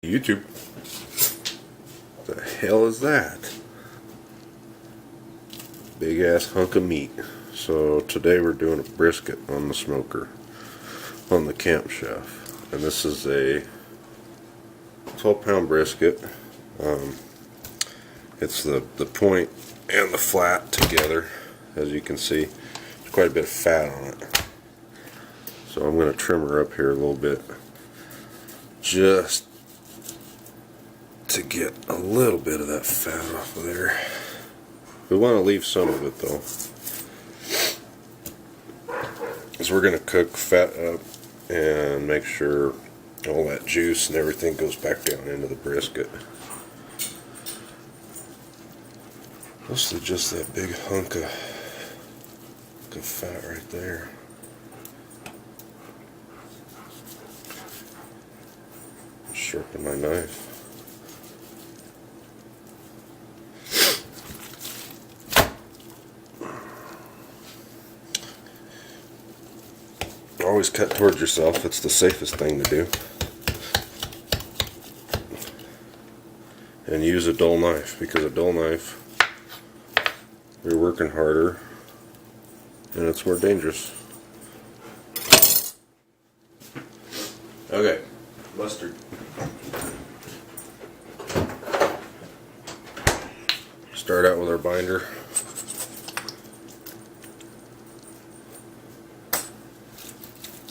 YouTube. What the hell is that? Big ass hunk of meat. So today we're doing a brisket on the smoker on the Camp Chef, and this is a 12-pound brisket. It's the point and the flat together. As you can see, there's quite a bit of fat on it. So I'm going to trim her up here a little bit, just to get a little bit of that fat off of there. We want to leave some of it though, because we're going to cook fat up and make sure all that juice and everything goes back down into the brisket. Mostly just that big hunk of fat right there. Sharpen my knife. Always cut towards yourself. It's the safest thing to do. And use a dull knife, because a dull knife, you're working harder and it's more dangerous. Okay, mustard. Start out with our binder.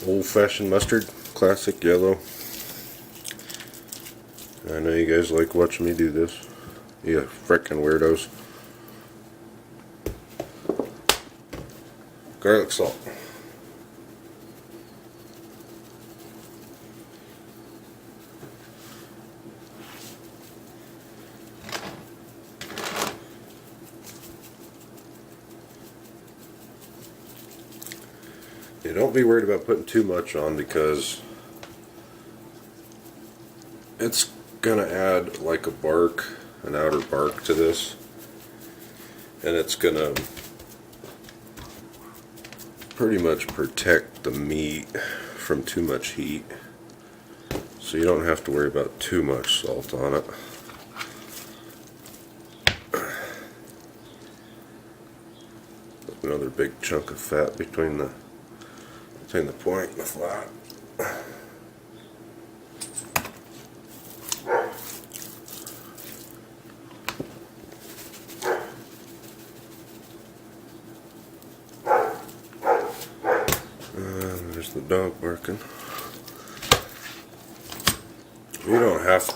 Old-fashioned mustard, classic yellow. I know you guys like watching me do this. You frickin' weirdos. Garlic salt. Yeah, don't be worried about putting too much on, because it's gonna add like a bark, an outer bark to this, and it's gonna pretty much protect the meat from too much heat, so you don't have to worry about too much salt on it. Another big chunk of fat between the point and the flat. There's the dog barking. You don't have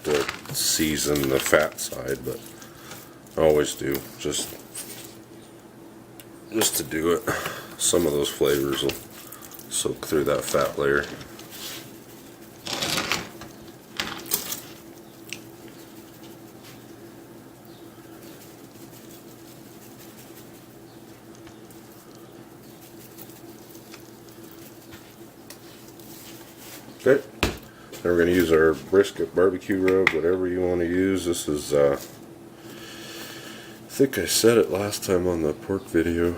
to season the fat side, but I always do, just to do it. Some of those flavors will soak through that fat layer. Okay, then we're going to use our brisket barbecue rub, whatever you want to use. This is, I think I said it last time on the pork video.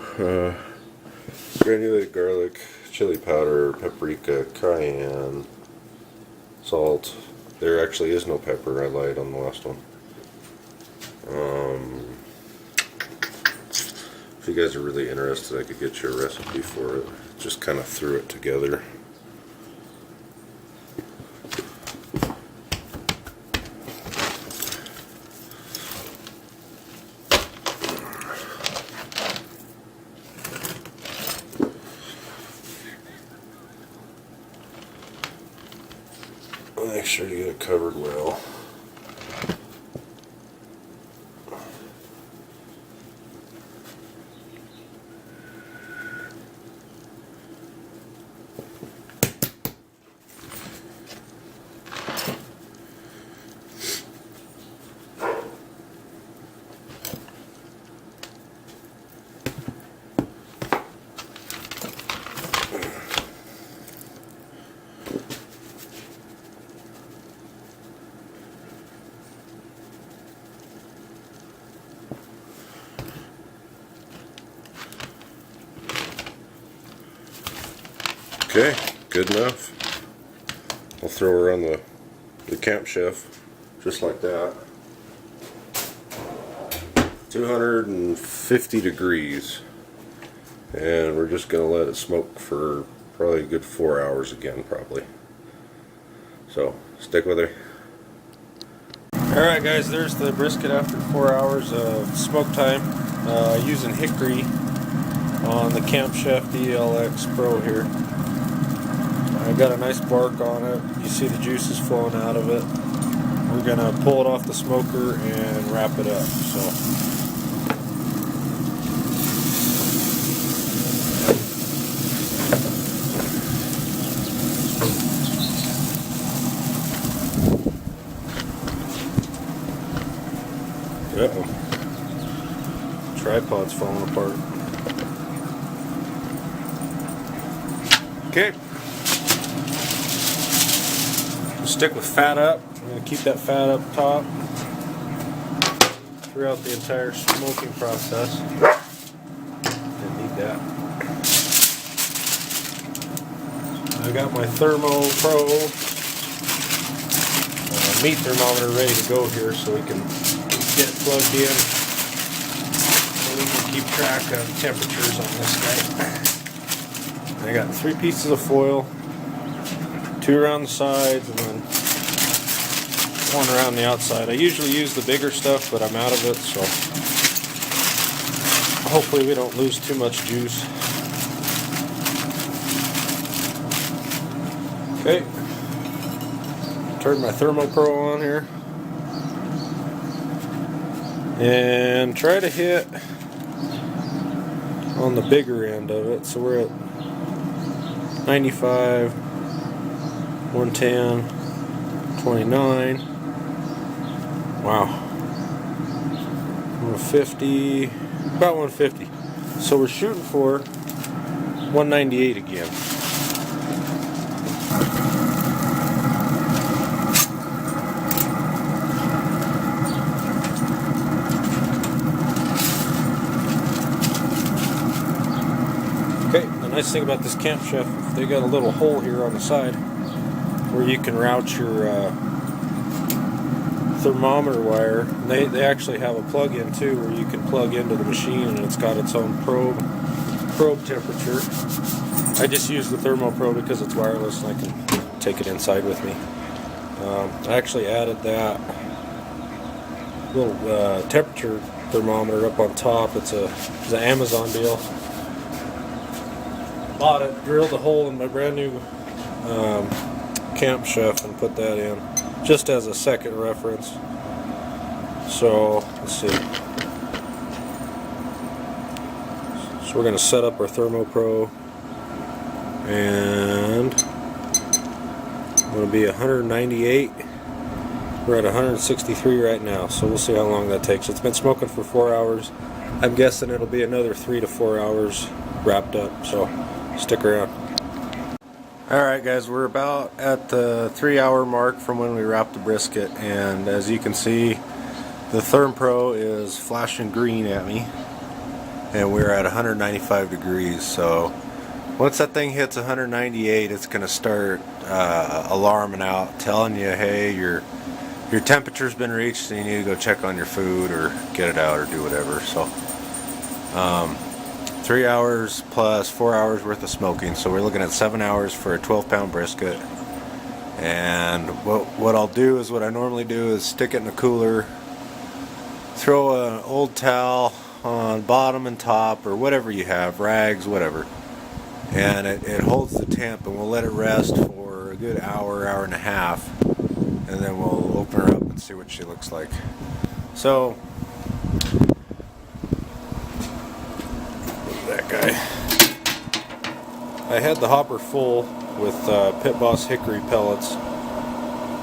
Granulated garlic, chili powder, paprika, cayenne, salt. There actually is no pepper, I lied on the last one. If you guys are really interested, I could get you a recipe for it. Just kind of threw it together. Make sure you get it covered well. Okay, good enough. I'll throw her on the Camp Chef, just like that. 250 degrees. And we're just going to let it smoke for probably a good 4 hours again, probably. So, stick with her. Alright guys, there's the brisket after 4 hours of smoke time, using hickory on the Camp Chef DLX Pro here. I got a nice bark on it. You see the juices flowing out of it. We're going to pull it off the smoker and wrap it up. So. Uh-oh. Tripod's falling apart. Okay. We'll stick with fat up. I'm going to keep that fat up top throughout the entire smoking process. Didn't need that. I got my Thermo Pro meat thermometer ready to go here, so we can get it plugged in so we can keep track of temperatures on this guy. I got 3 pieces of foil, 2 around the sides and then 1 around the outside. I usually use the bigger stuff, but I'm out of it, so hopefully we don't lose too much juice. Okay. Turn my Thermo Pro on here and try to hit on the bigger end of it. So we're at 95, 110, 29. Wow. 150, about 150. So we're shooting for 198 again. Okay, the nice thing about this Camp Chef, they got a little hole here on the side where you can route your thermometer wire. They actually have a plug-in too where you can plug into the machine and it's got its own probe temperature. I just use the Thermo Pro because it's wireless and I can take it inside with me. I actually added that little temperature thermometer up on top. It's an Amazon deal. Bought it, drilled a hole in my brand new Camp Chef and put that in just as a second reference. So let's see. So we're going to set up our Thermo Pro and I'm going to be 198. We're at 163 right now, so we'll see how long that takes. It's been smoking for 4 hours. I'm guessing it'll be another 3 to 4 hours wrapped up, so stick around. Alright guys, we're about at the 3-hour mark from when we wrapped the brisket, and as you can see the Therm Pro is flashing green at me and we're at 195 degrees. So once that thing hits 198, it's going to start alarming out, telling you, hey, your temperature's been reached and you need to go check on your food or get it out or do whatever. So 3 hours plus 4 hours worth of smoking, so we're looking at 7 hours for a 12-pound brisket. And what I'll do is what I normally do is stick it in a cooler, throw an old towel on bottom and top or whatever you have, rags, whatever, and it holds the temp, and we'll let it rest for a good hour, hour and a half, and then we'll open her up and see what she looks like. So that guy, I had the hopper full with Pit Boss Hickory Pellets,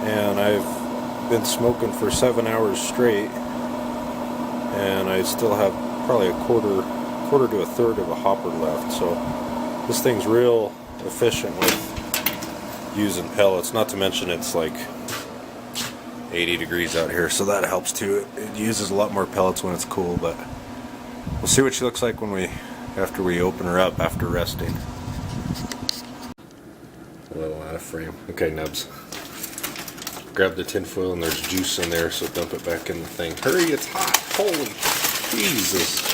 and I've been smoking for 7 hours straight, and I still have probably a quarter to a third of a hopper left. So this thing's real efficient with using pellets, not to mention it's like 80 degrees out here, so that helps too. It uses a lot more pellets when it's cool, but we'll see what she looks like after we open her up after resting. Well, left frame. Okay, Nubs. Grab the tin foil and there's juice in there, so dump it back in the thing. Hurry, it's hot. Holy Jesus.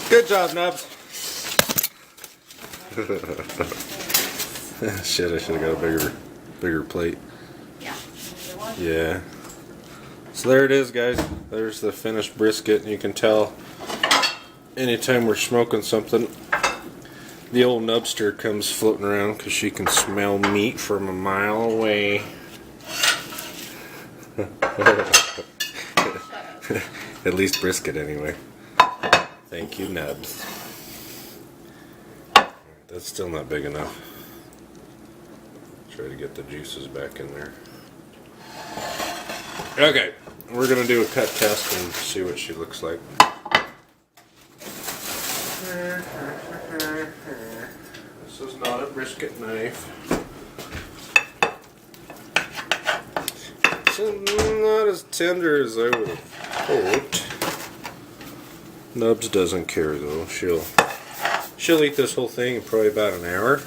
Good job, Nubs. Shit, I should have got a bigger plate. Yeah. Yeah. So there it is, guys. There's the finished brisket, and you can tell anytime we're smoking something, the old nubster comes floating around because she can smell meat from a mile away. At least brisket, anyway. Thank you, Nubs. That's still not big enough. Try to get the juices back in there. Okay, we're gonna do a cut test and see what she looks like. This is not a brisket knife. It's not as tender as I would have hoped. Nubs doesn't care though. She'll eat this whole thing in probably about an hour.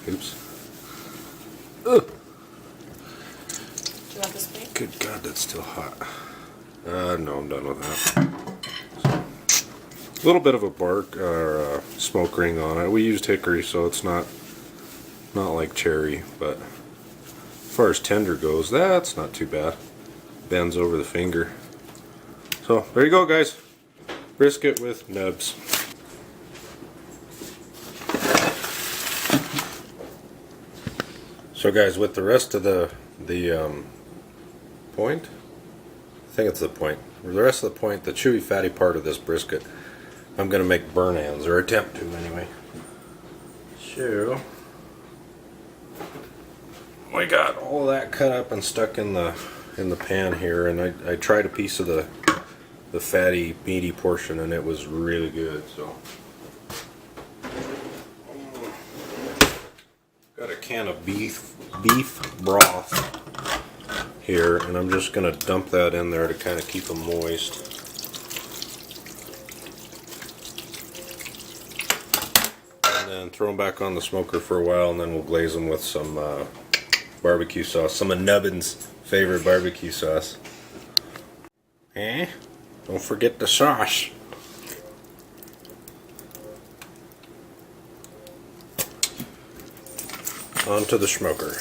Oops. Ugh. Do you want this plate? Good God, that's still hot. No, I'm done with that. A little bit of a bark or smoke ring on it. We used hickory, so it's not like cherry, but as far as tender goes, that's not too bad. Bends over the finger. So there you go, guys. Brisket with Nubs. So guys, with the rest of the point, I think it's the point. With the rest of the point, the chewy fatty part of this brisket, I'm gonna make burn ends, or attempt to anyway. So we got all that cut up and stuck in the pan here, and I tried a piece of the fatty meaty portion, and it was really good. So got a can of beef broth here, and I'm just gonna dump that in there to kind of keep them moist. And then throw them back on the smoker for a while, and then we'll glaze them with some barbecue sauce, some of Nubbin's favorite barbecue sauce. Don't forget the sauce. Onto the smoker.